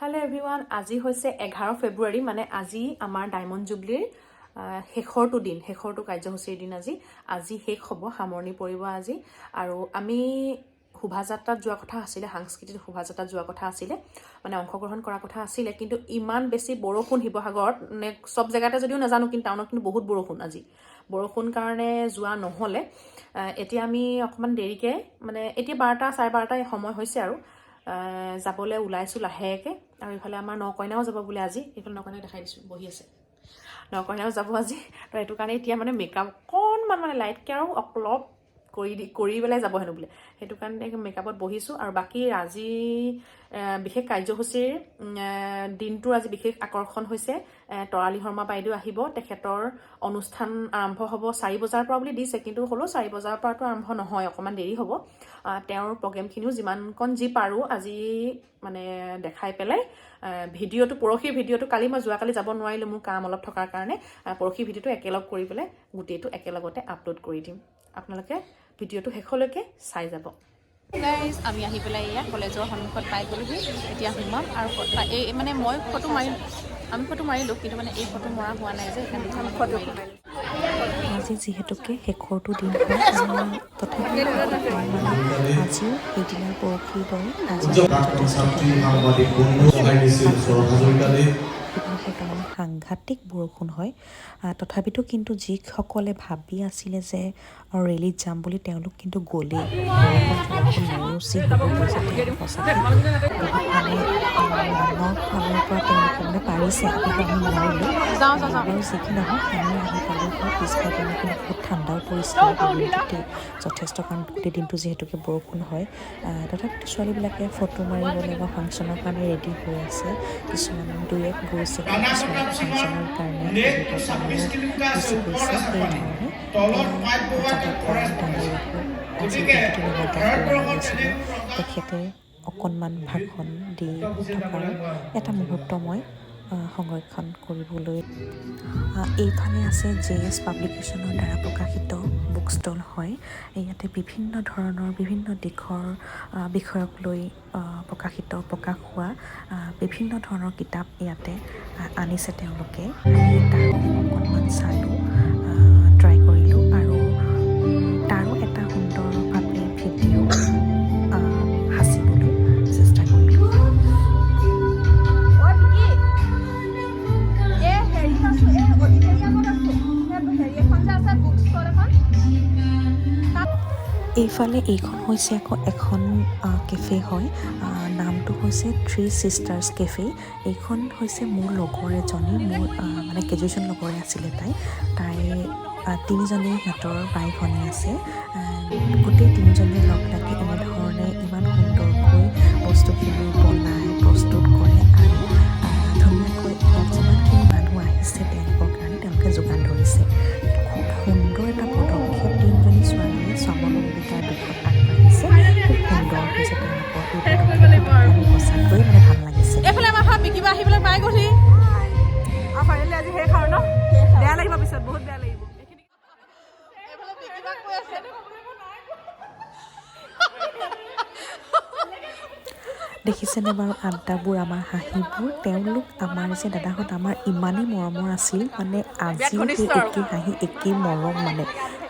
Hello everyone আজি হৈছে 11 ফেব্ৰুৱাৰী মানে আজি আমাৰ ডায়মণ্ড জুবলিৰ শেষৰটো দিন শেষৰটো কাৰ্যসূচীৰ দিন আজি শেষ হ'ব সামৰণি পৰিব আজি আৰু আমি শোভাযাত্ৰাত যোৱা কথা আছিল সাংস্কৃতিক শোভাযাত্ৰাত যোৱা কথা আছিল মানে অংশগ্ৰহণ কৰা কথা আছিল কিন্তু ইমান বেছি বৰষুণ শিৱসাগৰত সব জায়গাতে যদিও নাজানো কিন্তু টাউনত কিন্তু বহুত বৰষুণ আজি বৰষুণ কাৰণে যোৱা নহলে এতিয়া আমি অকমান দেৰিকে মানে এতিয়া 12টা 12:30 সময় হৈছে আৰু যাবলৈ ওলাইছো লাহেকে আৰু ইফালে আমাৰ নকইনাও যাব বুলি আজি এইফালে নকইনাক দেখাই দিছো বহি আছে নকইনাও যাব আজি তো এটো কাৰণে এতিয়া মানে মেকআপ কোনমান মানে লাইট কেয়াৰো অলপ কৰি বেলাই যাব হেনো বুলি হেতু কাৰণে মেকআপত বহিছো আৰু বাকি আজি বিশেষ কাৰ্যসূচীৰ দিনটো আজি বিশেষ আকৰ্ষণ হৈছে তৰালি শৰ্মা বাইদেউ আহিব তেখেতৰ অনুষ্ঠান আৰম্ভ হ'ব 4 বজাৰ পৰা বুলি দিছে কিন্তু হলো 4 বজাৰ পৰাটো আৰম্ভ নহয় অকমান দেৰি হ'ব তেওঁৰ প্ৰগ্ৰামখিনিও যিমানকন যি পাৰো আজি মানে দেখাই পেলাই ভিডিওটো পৰখীৰ ভিডিওটো কালি মই যোৱাকালি যাব নোৱাৰিলো মোৰ কাম অলপ থকাৰ কাৰণে পৰখী ভিডিওটো একেলগ কৰি পেলাই গুটেটো একেলগতে আপলোড কৰি দিম আপোনালোকে ভিডিওটো শেষলৈকে চাই যাব গাইজ আমি আহি পেলাই ইয়া কলেজৰ সন্মুখত পাই গ'লোহি এতিয়া সোমাম আৰু এই মানে মই ফটো মাৰিলো কিন্তু মানে এই ফটো মৰা হোৱা নাই যে এখান দুখন ফটো আজি যিহেতুকে শেষৰটো দিন হয় তথাপি আজিও সেইদিনাৰ পৰহিৰ দৰে শিৱসাগৰত সাংঘাতিক বৰষুণ হয় তথাপিতো কিন্তু যিসকলে ভাবি আছিলে যে ৰেলীত যাম বুলি তেওঁলোক কিন্তু গ'লেই মনোচি হ'ব গৈছে সঁচাকৈ বহুত মানে মনৰ ফালৰ পৰা তেওঁলোকে মানে পাৰিছে কিন্তু আমি নোৱাৰিলোঁ আৰু যিকি নহওক আমি আহি পালোঁ পিছদিনা কিন্তু বহুত ঠাণ্ডাও পৰিছিলে গোটেই যথেষ্ট কাৰণ গোটেই দিনটো যিহেতুকে বৰষুণ হয় তথাপিতো ছোৱালীবিলাকে ফটো মাৰিবলৈ বা ফাংচনৰ কাৰণে ৰেডি হৈ আছে কিছুমান দুই এক গৈছে কিছুমান ফাংচনৰ কাৰণে গুচি গৈছে সেইধৰণে তেখেতে অকণমান ভাষণ দি থকাৰ এটা মুহূৰ্ত মই সংৰক্ষণ কৰিবলৈ এইফালে আছে JS পাব্লিকেশ্যনৰ দ্বাৰা প্ৰকাশিত বুক ষ্টল হয় ইয়াতে বিভিন্ন ধৰণৰ বিভিন্ন দিশৰ বিষয়ক লৈ প্ৰকাশ হোৱা বিভিন্ন ধৰণৰ কিতাপ ইয়াতে আনিছে তেওঁলোকে তাৰ অকণমান চালোঁ ট্ৰাই কৰিলোঁ আৰু তাৰো এটা সুন্দৰভাৱে ভিডিঅ' সাঁচিবলৈ চেষ্টা কৰিলোঁ এইফালে এইখন হৈছে আকৌ এখন কেফে হয় নামটো হৈছে 3 Sisters কেফে এইখন হৈছে মোৰ লগৰ এজনী মোৰ মানে গ্ৰেজুৱেশ্যন লগৰে আছিলে তাই তিনিজনী সিহঁতৰ বাই ভনী আছে গোটেই তিনিজনীয়ে লগ লাগি এনেধৰণে ইমান সুন্দৰকৈ বস্তুখিনি বনাই প্ৰস্তুত কৰে আৰু ধুনীয়াকৈ ইয়াত যিমানখিনি মানুহ আহিছে তেওঁলোকৰ কাৰণে তেওঁলোকে যোগান ধৰিছে খুব সুন্দৰ এটা পদক্ষেপ তিনিজনী ছোৱালীয়ে স্বাৱলম্বিতাৰ দিশত আগবাঢ়িছে খুব সুন্দৰ হৈছে তেওঁলোকৰ সঁচাকৈ মানে ভাল লাগিছে এইফালে আমাৰ ভাবি কিবা আহি পেলাই পাই গ'লি আৰু ফাইনেলি আজি শেষ আৰু ন বেয়া লাগিব পিছত বহুত বেয়া লাগিব এইফালে বিকিবা কৈ আছে দেখিছেনে বাৰু আড্ডাবোৰ আমাৰ হাঁহিবোৰ তেওঁলোক আমাৰ যে দাদাহঁত আমাৰ ইমানেই মৰমৰ আছিল মানে আজিও সেই একে হাঁহি একেই মৰম মানে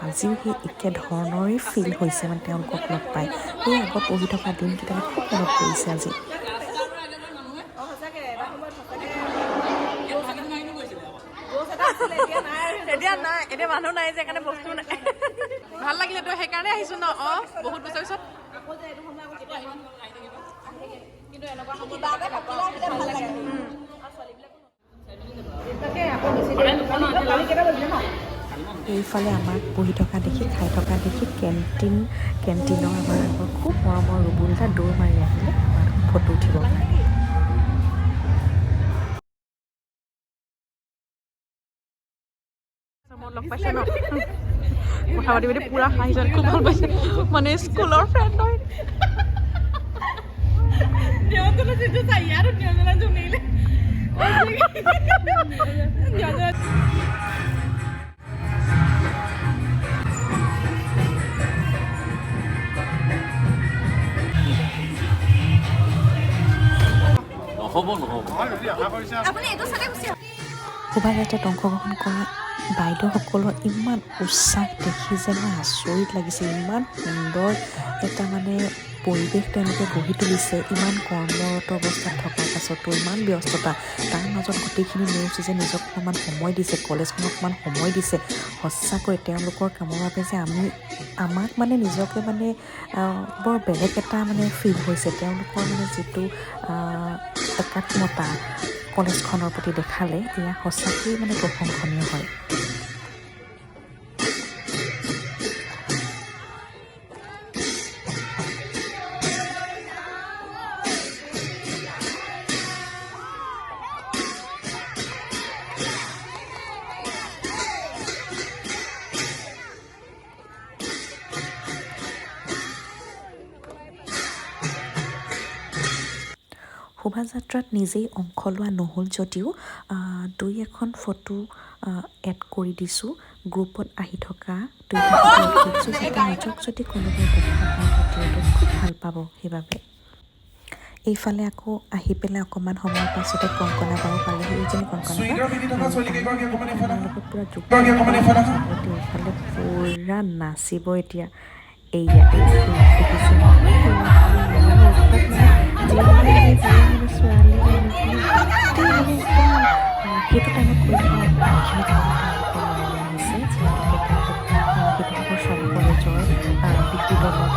আজিও সেই একে ধৰণৰে ফিল হৈছে মানে তেওঁলোকক লগ পাই সেই আগত পঢ়ি থকা দিনকেইটালৈ খুব মনত পৰিছে আজি এতিয়া নাই এতিয়া মানুহ নাই যে কাৰণে বস্তু নাই ভাল লাগিলে তো সেইকাৰণে আহিছো ন বহুত বছৰ পিছত এইফালে আমাক বহি থকা দেখি খাই থকা দেখি কেণ্টিনৰ আমাৰ আগৰ খুব মৰমৰ ৰুবুল এটা দৌৰ মাৰি আহিলে আমাৰ ফটো উঠিবৰ কাৰণে লগ পাইছে ন কথা পাতি পাতি পুৰা হাঁহিছে খুব ভাল পাইছে মানে স্কুলৰ ফ্ৰেণ্ড হয় শোভাযাত্ৰাত অংশগ্ৰহণ কৰা বাইদেউসকলৰ ইমান উৎসাহ দেখি যে মই আচৰিত লাগিছে। ইমান সুন্দৰ এটা মানে পৰিৱেশ তেওঁলোকে গঢ়ি তুলিছে, ইমান কৰ্মৰত অৱস্থাত থকাৰ পাছতো ইমান ব্যস্ততা, তাৰ মাজত গোটেইখিনি নেওচি যে নিজক অকণমান সময় দিছে, কলেজখনক অকণমান সময় দিছে। সঁচাকৈ তেওঁলোকৰ কামৰ বাবে যে আমাক মানে নিজকে মানে বৰ বেলেগ এটা মানে ফিল হৈছে। তেওঁলোকৰ মানে যিটো একাত্মতা কলেজখনৰ প্ৰতি দেখালে, এয়া সঁচাকৈয়ে মানে প্ৰশংসনীয় হয়। শোভাযাত্ৰাত নিজেই অংশ লোৱা নহ'ল যদিও দুই এখন ফটো এড কৰি দিছোঁ গ্ৰুপত আহি থকা নিজক যদি কোনোবাই দেখা পায় ভিডিঅ'টো খুব ভাল পাব। সেইবাবে এইফালে আকৌ আহি পেলাই অকণমান সময়ৰ পাছতে কংকনা বাও পালেহি। এইজনী কংকনা লগত পূৰা এইফালে পূৰা নাচিব এতিয়া। এইয়া দেখিছে ছোৱালী সেইটো টাইমত কৰি আহিছে শিৱসাগৰ চব কলেজৰ বিহু দলত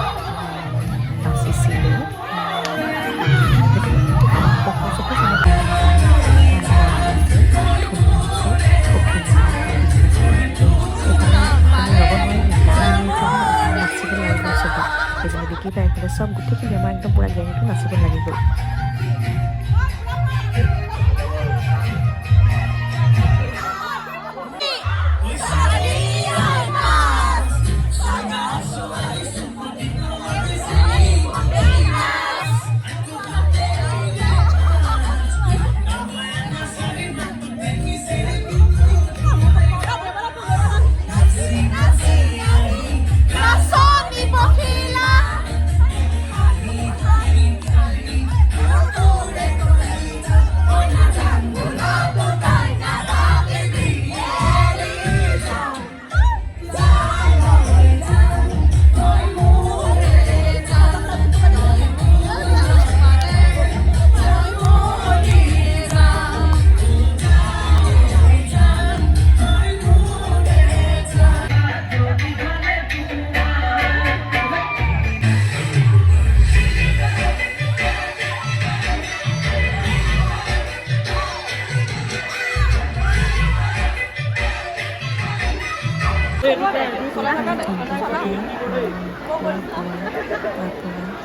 নাচিছিলে। এজনী বিকি পাই পেলাই চব গোটেইখিনি আমাৰ একদম পূৰা গেংটো নাচিব লাগি গ'ল।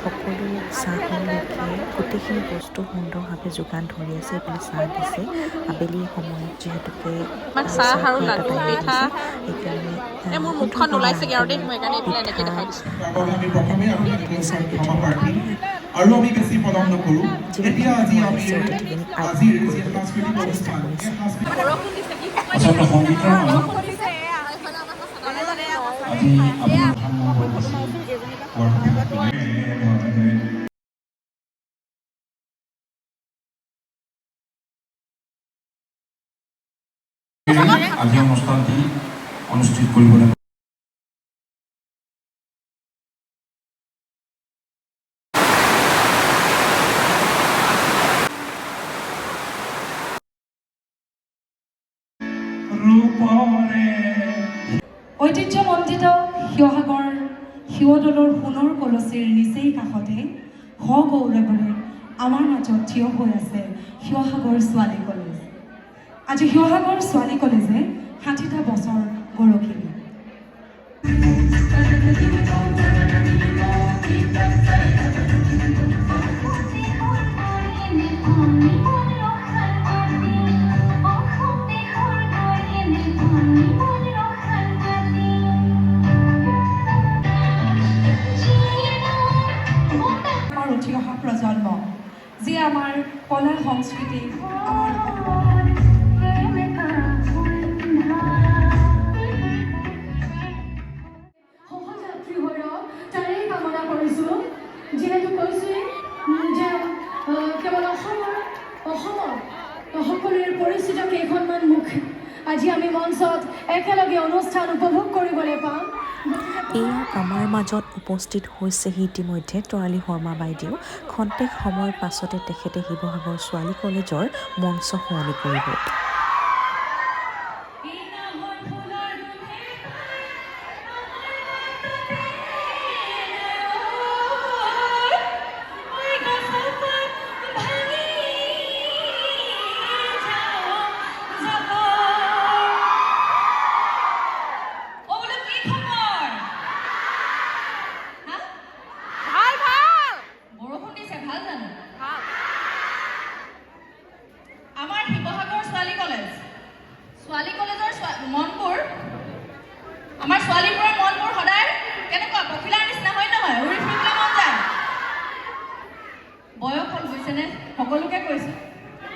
সকলো চাহলৈকে গোটেইখিনি বস্তু সুন্দৰভাৱে যোগান ধৰি আছে। এইফালে চাহ দিছে আবেলি সময়ত, যিহেতুকে আৰু আমি বেছি পলম নকৰোঁ। এতিয়া আজি আমি আজিৰ যিহেতু সাংস্কৃতিক অনুষ্ঠান, আচলতে সংগীতৰ আজি আপোনাৰ আজি অনুষ্ঠানটি অনুষ্ঠিত কৰিবলৈ ঐতিহ্যমণ্ডিত শিৱসাগৰ শিৱদৌলৰ সোণৰ কলচীৰ নিচেই কাষতে সগৌৰৱেৰে আমাৰ মাজত থিয় হৈ আছে শিৱসাগৰ ছোৱালী কলেজ। আজি শিৱসাগৰ ছোৱালী কলেজে ৬০টা বছৰ গৌৰৱখিনি। উঠি অহা প্ৰজন্ম যি আমাৰ কলা সংস্কৃতি আমাৰ সহযাত্ৰী হৈ তাৰেই কামনা কৰিছোঁ। যিহেতু কৈছোঁৱেই যে কেৱল অসমৰ সকলোৰে পৰিচিত কেইখনমান মুখ আজি আমি মঞ্চত একেলগে অনুষ্ঠান উপভোগ কৰিবলৈ পাম। এয়া আমাৰ মাজত উপস্থিত হৈছেহি ইতিমধ্যে তৰালী শৰ্মা বাইদেউ। খন্তেক সময়ৰ পাছতে তেখেতে শিৱসাগৰ ছোৱালী কলেজৰ মঞ্চ শুৱনি কৰিব। আমাৰ শিৱসাগৰ ছোৱালী কলেজৰ মনবোৰ, আমাৰ ছোৱালীবোৰৰ মনবোৰ সদায় কেনেকুৱা পখিলাৰ নিচিনা হয় নহয়, উৰি ফুৰিবলৈ মন যায়। বয়স হ'ল বুজিছেনে, সকলোকে কৈছোঁ,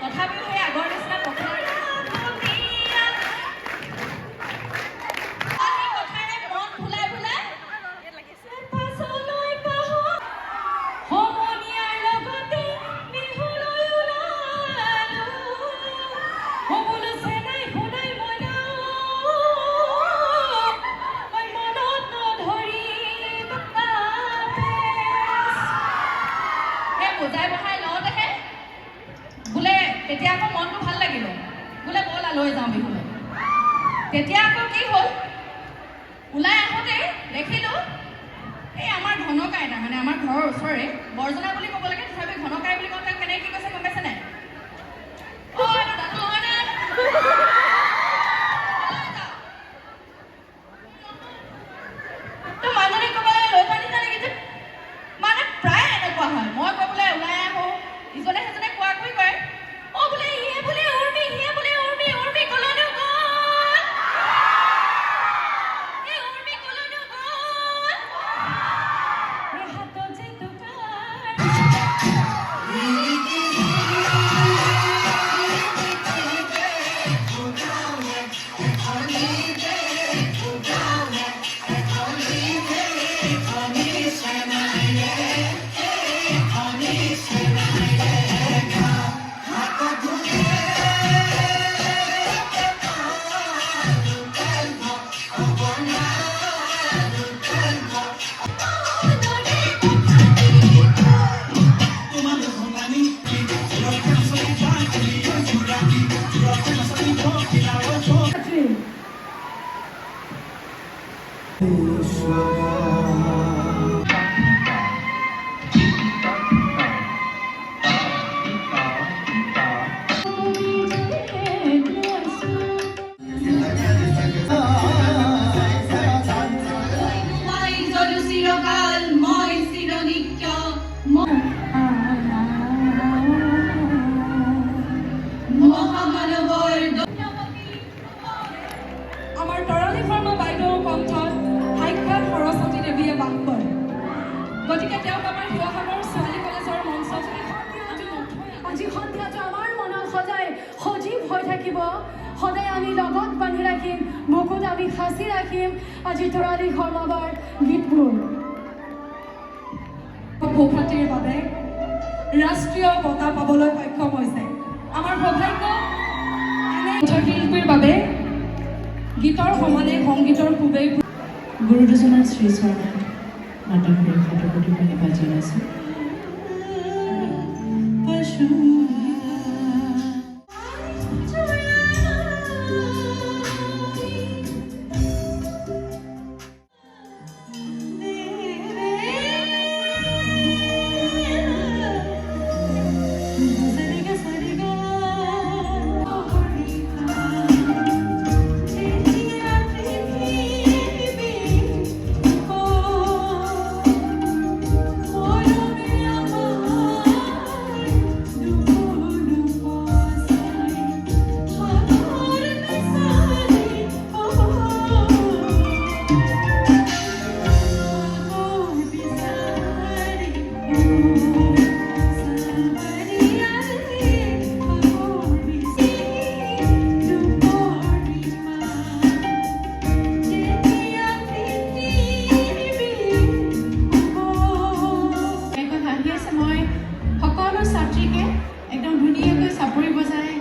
তথাপিও সেই আগৰ নিচিনা পখিলাৰ মন ফুলাই ফুলাই বুজাই বহাই লওঁতেহে বোলে তেতিয়া আকৌ মনটো ভাল লাগিলে, বোলে ব'লা লৈ যাওঁ বিহুলৈ। তেতিয়া আকৌ কি হ'ল, ওলাই আহোঁতে দেখিলোঁ এই আমাৰ ঘনকাই এটা, মানে আমাৰ ঘৰৰ ওচৰৰে বৰজনা বুলি ক'ব লাগে, তথাপি ঘনকাই বুলি কওঁতে কেনেকৈ কি কৈছে গম পাইছে নাই? অ' এইটো দাদু নহয় নে? মানুহজনী ক'বলৈ লৈ পানী নেকি যে, মানে প্ৰায় এনেকুৱা হয়। মই কৈ বোলে ওলাই আহোঁ, ইজনে সিজনে কোৱাকৈ কয়, অ' বোলে ইয়ে বোলে উৰ্মি, সিয়ে বোলে উৰ্মি, উৰ্মি কলৈনো গ'ল, এই উৰ্মি কলৈনো গ'ল, এই হাতত যে আমাৰ তৰালী শৰ্মা বাইদেউৰ কণ্ঠত সাক্ষাৎ সৰস্বতী দেৱীয়ে বাস কৰে। গতিকে তেওঁক আমাৰ শিৱসাগৰ ছোৱালী কলেজৰ মঞ্চত আজি সন্ধিয়াটো আমাৰ মনত সদায় সজীৱ হৈ থাকিব। সদায় আমি লগত বান্ধি ৰাখিম, বুকুত আমি সাঁচি ৰাখিম আজি তৰালী শৰ্মাবাৰ গীতবোৰ। সৌভাগ্যৰ বাবে ৰাষ্ট্ৰীয় বঁটা পাবলৈ সক্ষম হৈছে আমাৰ সৌভাগ্য। শিল্পীৰ বাবে গীতৰ সমানে সংগীতৰ খুবেই গুৰুদুজনাৰ শ্ৰী চৰণত নাটক পৰীক্ষাটো প্ৰতিভা জনাইছোঁ। Oh, চাপৰি বজাই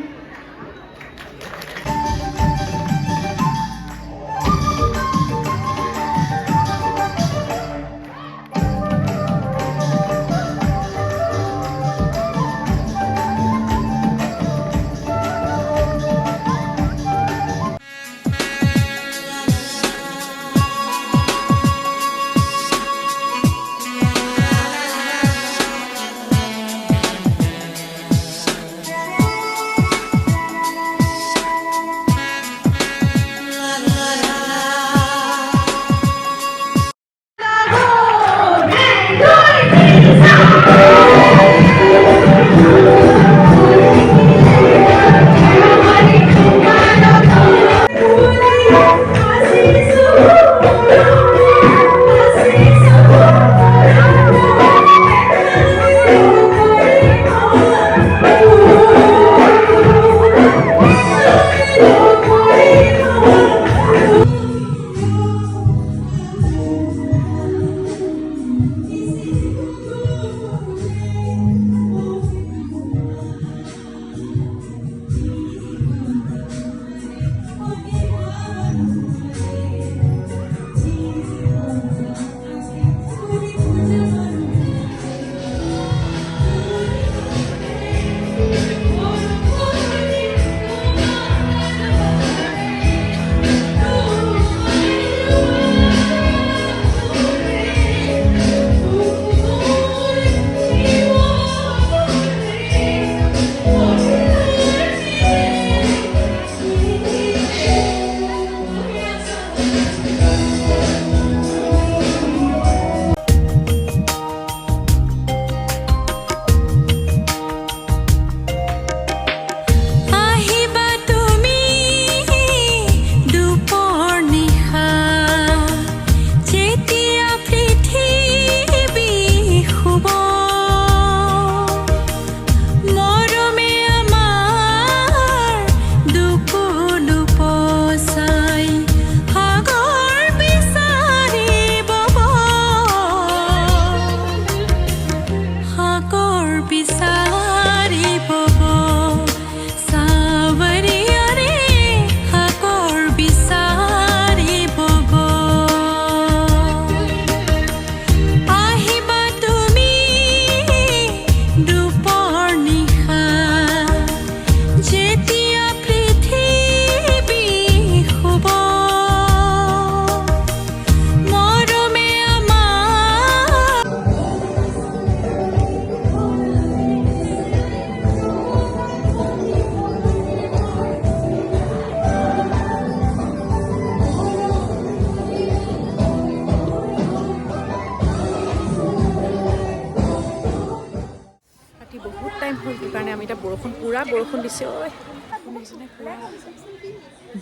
বহুত টাইম হ'ল কাৰণে আমি এতিয়া পুৰা বৰষুণ দিছে ঐ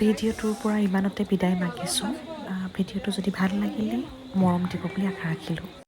ভিডিঅ'টোৰ পৰা ইমানতে বিদায় মাগিছোঁ ভিডিঅ'টো যদি ভাল লাগিলে মৰম দিব বুলি আশা ৰাখিলোঁ